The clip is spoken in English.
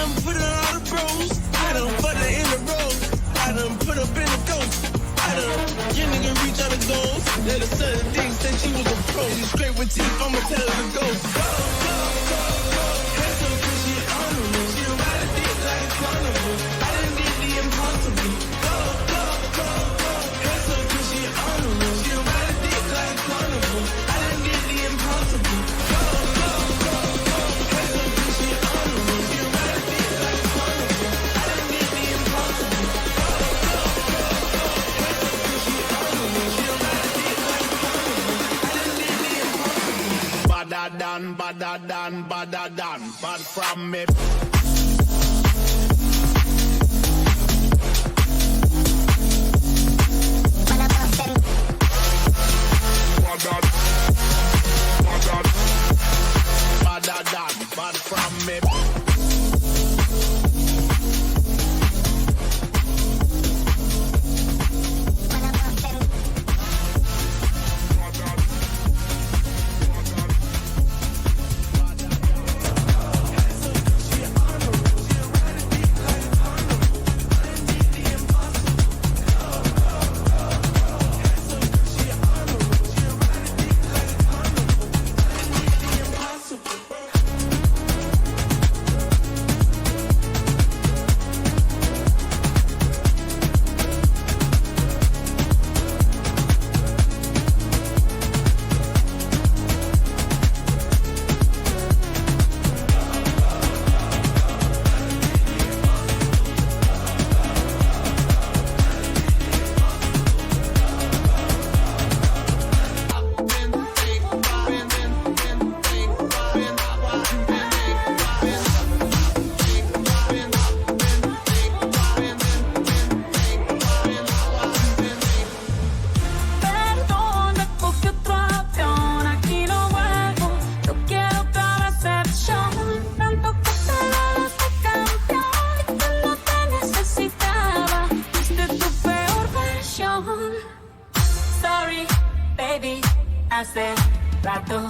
done put on all the bros. I done put her in the road. I done put up in the ghost. I done, your nigga reach out the goals. Let her suck the dick, said she was a pro. She scrape with teeth, I'ma tell her to go. Go, go, go, go. Hands up, cause she honorable. She ride a dick like a carnival. I done did the impossible. Go, go, go, go. Hands up, cause she honorable. She ride a dick like a carnival. I done did the impossible. Go, go, go, go. Hands up, cause she honorable. She ride a dick like a carnival. I done did the impossible. Go, go, go, go. Hands up, cause she honorable. She ride a dick like a carnival. I done did the impossible. Badder than, bad from me. Badder than, bad from me. Sorry, baby, hace rato